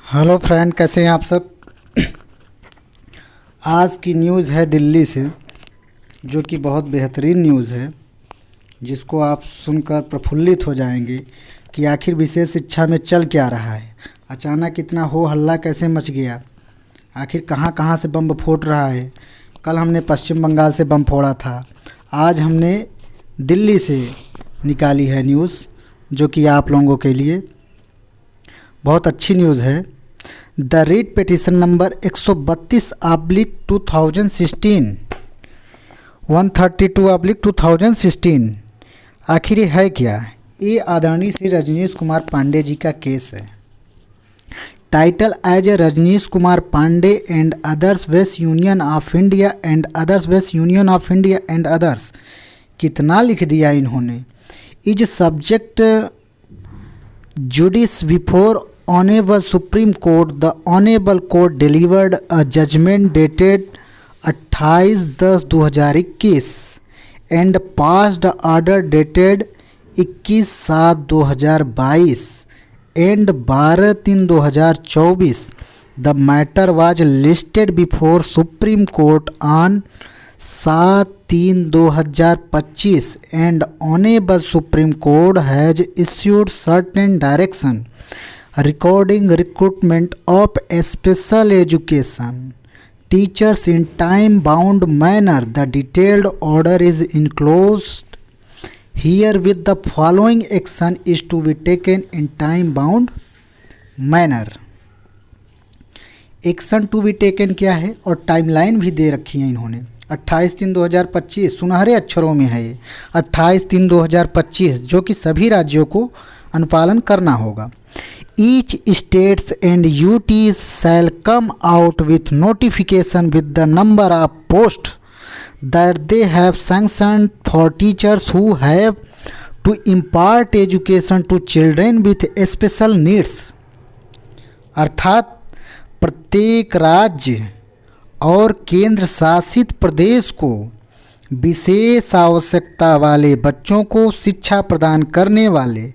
Hello friend, कैसे हैं आप सब। आज की न्यूज़ है दिल्ली से, जो कि बहुत बेहतरीन न्यूज़ है, जिसको आप सुनकर प्रफुल्लित हो जाएंगे कि आखिर विशेष शिक्षा में चल क्या रहा है। अचानक इतना हो हल्ला कैसे मच गया, आखिर कहाँ कहाँ से बम फूट रहा है। कल हमने पश्चिम बंगाल से बम फोड़ा था, आज हमने दिल्ली से निकाली है न्यूज़, जो कि आप लोगों के लिए बहुत अच्छी न्यूज़ है। द रीट पिटीशन नंबर 132/2016 132/2016 आखिर ये है क्या। ये आदरणीय श्री रजनीश कुमार पांडे जी का केस है। Title as a Rajneesh Kumar Pandey and others west Union of India and others west Union of India and others. कितना लिख दिया इन्होंने। Is subject judice before Honorable Supreme Court. The Honorable Court delivered a judgment dated 28/10/2021 and passed order dated 21/7/2022 and 12/3/2024. The matter was listed before Supreme Court on 7/3/2025 and Honorable Supreme Court has issued certain direction regarding recruitment of special education teachers in time-bound manner. The detailed order is enclosed here with the following action is to be taken in time-bound manner. Action to be taken क्या है और timeline भी दे रखी है इन्होंने। 28/3/2025 सुनहरे अक्षरों में है ये 28/3/2025, जो कि सभी राज्यों को अनुपालन करना होगा। Each states and UTs shall come out with notification with the number of posts that they have sanctioned for teachers who have to impart education to children with special needs। अर्थात प्रत्येक राज्य और केंद्र शासित प्रदेश को विशेष आवश्यकता वाले बच्चों को शिक्षा प्रदान करने वाले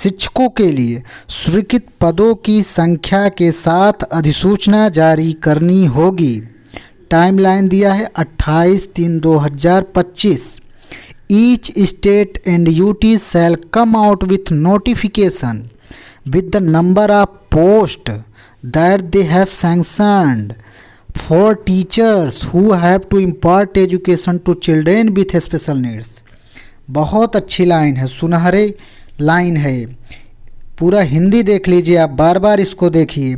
शिक्षकों के लिए स्वीकृत पदों की संख्या के साथ अधिसूचना जारी करनी होगी। टाइमलाइन दिया है 28/3/2025। Each state and UT shall come out with notification with the number of post that they have sanctioned for teachers who have to impart education to children with special needs। बहुत अच्छी line है, सुनहरे line है। पूरा हिंदी देख लीजिए आप, बार बार इसको देखिए।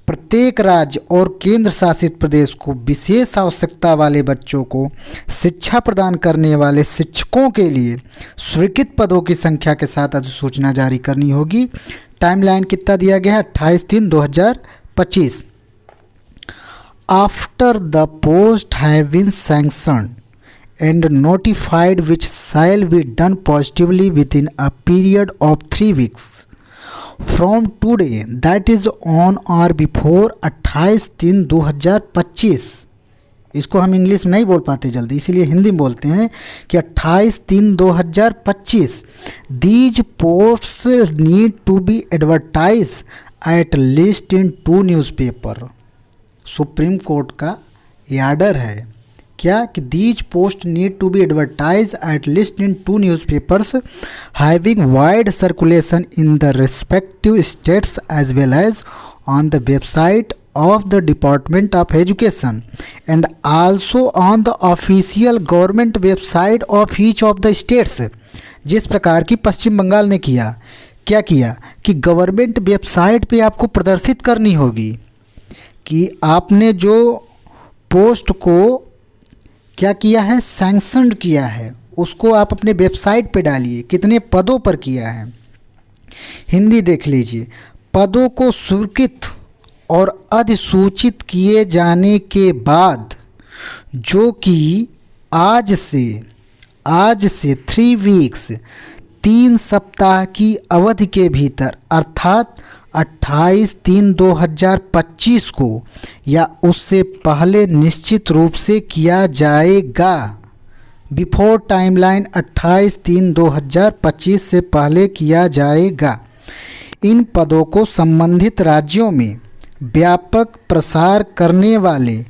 प्रत्येक राज्य और केंद्र शासित प्रदेश को विशेष आवश्यकता वाले बच्चों को शिक्षा प्रदान करने वाले शिक्षकों के लिए स्वीकृत पदों की संख्या के साथ अधिसूचना जारी करनी होगी। टाइमलाइन कितना दिया गया है 28/3/2025। After the post have been sanctioned and notified, which shall be done positively within a period of 3 weeks from today, that is on or before 28/3/2025। इसको हम इंग्लिश में नहीं बोल पाते जल्दी, इसीलिए हिंदी में बोलते हैं कि 28/3/2025 these posts need to be advertise at least in 2 newspaper. Supreme Court का ये आर्डर है क्या कि these post need to be advertise at least in 2 newspapers having wide circulation in the respective states as well as on the website of the department of education and also on the official government website of each of the states. जिस प्रकार की पश्चिम बंगाल ने किया, क्या किया कि government website पे आपको प्रदर्शित करनी होगी कि आपने जो पोस्ट को क्या किया है, सैंक्शनड किया है, उसको आप अपने वेबसाइट पे डालिए, कितने पदों पर किया है। हिंदी देख लीजिए। पदों को स्वीकृत और अधिसूचित किए जाने के बाद, जो कि आज से 3 वीक्स 3 सप्ताह की अवधि के भीतर अर्थात 28/3/2025 को या उससे पहले निश्चित रूप से किया जाएगा। बिफोर टाइमलाइन 28/3/2025 से पहले किया जाएगा। इन पदों को संबंधित राज्यों में व्यापक प्रसार करने वाले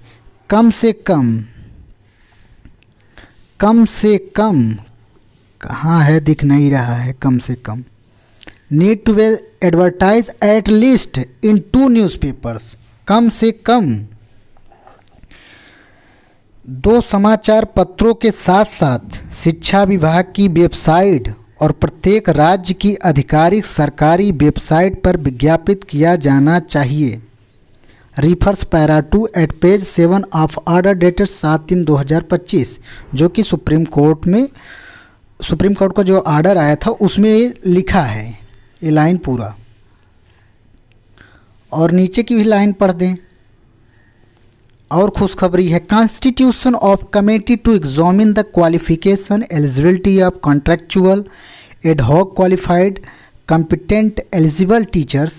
कम से कम कहाँ है, दिख नहीं रहा है, कम से कम need to advertise at least in 2 newspapers, कम से कम 2 समाचार पत्रों के साथ साथ शिक्षा विभाग की वेबसाइट और प्रत्येक राज्य की आधिकारिक सरकारी वेबसाइट पर विज्ञापित किया जाना चाहिए। Refers para 2 at page 7 of order dated 7/3/2025, जो कि सुप्रीम कोर्ट का जो ऑर्डर आया था उसमें ये लिखा है, ये लाइन पूरा, और नीचे की भी लाइन पढ़ दें। और खुशखबरी है, constitution of committee to examine the qualification eligibility of contractual ad hoc qualified competent eligible teachers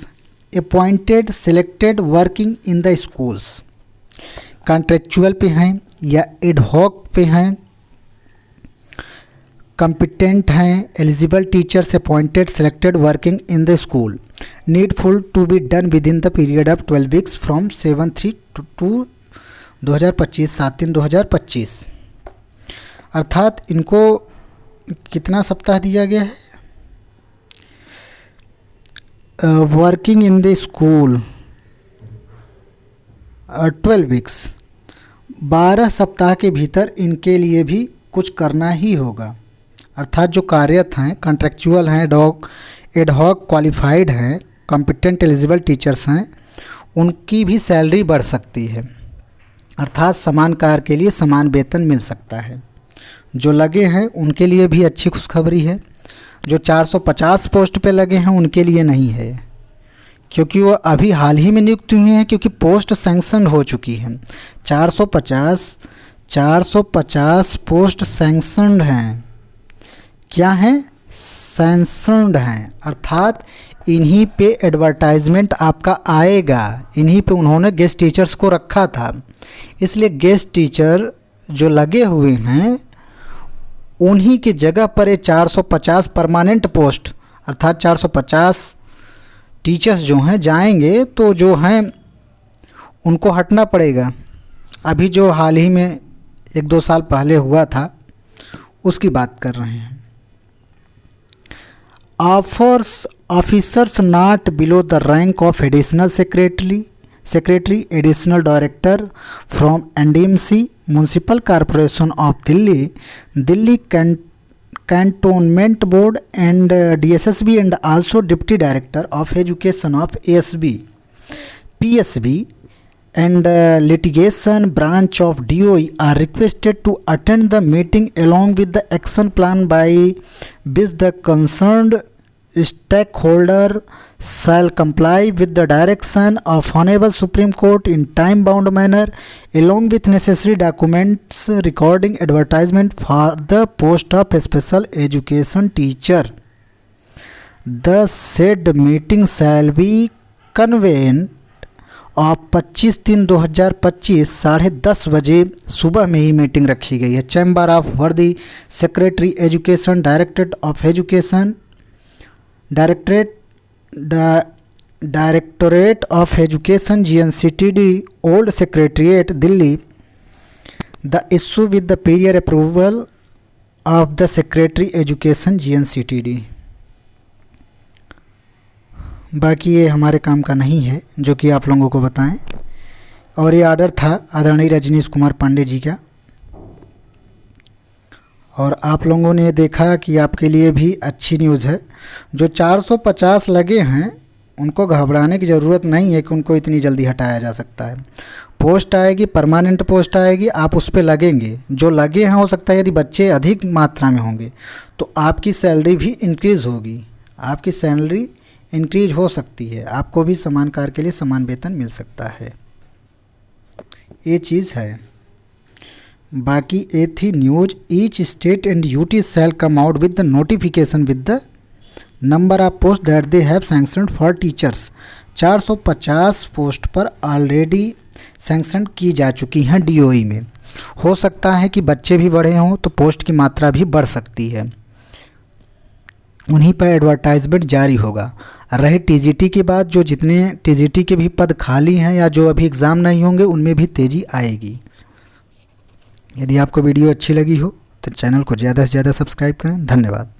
appointed selected working in the schools. Contractual पे हैं या एडहॉक पे हैं, competent हैं, eligible teachers appointed selected working in the school, needful to be done within the period of 12 weeks from 7/3/2025 7/3/2025। अर्थात इनको कितना सप्ताह दिया गया है working in the school, 12 weeks, 12 सप्ताह के भीतर इनके लिए भी कुछ करना ही होगा। अर्थात जो कार्यरत हैं, कॉन्ट्रेक्चुअल हैं, एडहॉक क्वालिफाइड हैं, कॉम्पिटेंट एलिजिबल टीचर्स हैं, उनकी भी सैलरी बढ़ सकती है। अर्थात समान कार्य के लिए समान वेतन मिल सकता है। जो लगे हैं उनके लिए भी अच्छी खुशखबरी है। जो 450 पोस्ट पे लगे हैं उनके लिए नहीं है, क्योंकि वो अभी हाल ही में नियुक्त हुए हैं, क्योंकि पोस्ट सैंक्शन हो चुकी है। 450 पोस्ट सैंक्शनड हैं। क्या हैं? सैंक्शनड हैं। अर्थात इन्हीं पे एडवर्टाइजमेंट आपका आएगा, इन्हीं पे उन्होंने गेस्ट टीचर्स को रखा था, इसलिए गेस्ट टीचर जो लगे हुए हैं उन्हीं की जगह पर ये 450 परमानेंट पोस्ट, अर्थात 450 टीचर्स जो हैं जाएंगे, तो जो हैं उनको हटना पड़ेगा। अभी जो हाल ही में 1-2 साल पहले हुआ था उसकी बात कर रहे हैं। Officers not below the rank of additional secretary additional director from NDMC municipal corporation of Delhi cantonment board and DSSB and also deputy director of education of ASB PSB and litigation branch of DOE are requested to attend the meeting along with the action plan by which the concerned stakeholder shall comply with the direction of Honorable Supreme Court in time-bound manner along with necessary documents recording advertisement for the post of special education teacher. The said meeting shall be convened और 25/3/2025 10:30 बजे सुबह में ही meeting रखी गई है। Chamber of वर्दी secretary education directorate of education directorate of education GNCTD old secretariat Delhi the issue with the period approval of the secretary education GNCTD। बाकी ये हमारे काम का नहीं है जो कि आप लोगों को बताएं। और ये ऑर्डर था आदरणीय रजनीश कुमार पांडे जी का, और आप लोगों ने देखा कि आपके लिए भी अच्छी न्यूज़ है। जो 450 लगे हैं उनको घबराने की ज़रूरत नहीं है कि उनको इतनी जल्दी हटाया जा सकता है। पोस्ट आएगी, परमानेंट पोस्ट आएगी, आप उस पर लगेंगे। जो लगे हैं, हो सकता है यदि बच्चे अधिक मात्रा में होंगे तो आपकी सैलरी भी इंक्रीज़ होगी, आपकी सैलरी इंक्रीज हो सकती है, आपको भी समान कार्य के लिए समान वेतन मिल सकता है। ये चीज़ है। बाकी ये थी news. Each state and UT shall come out with the notification with the number of post that they have sanctioned for teachers. 450 post पर ऑलरेडी सैंक्शन की जा चुकी हैं DOE में। हो सकता है कि बच्चे भी बढ़े हों तो पोस्ट की मात्रा भी बढ़ सकती है, उन्हीं पर एडवर्टाइजमेंट जारी होगा। रहे टीजीटी की बात, जो जितने टीजीटी के भी पद खाली हैं या जो अभी एग्ज़ाम नहीं होंगे उनमें भी तेज़ी आएगी। यदि आपको वीडियो अच्छी लगी हो तो चैनल को ज़्यादा से ज़्यादा सब्सक्राइब करें। धन्यवाद।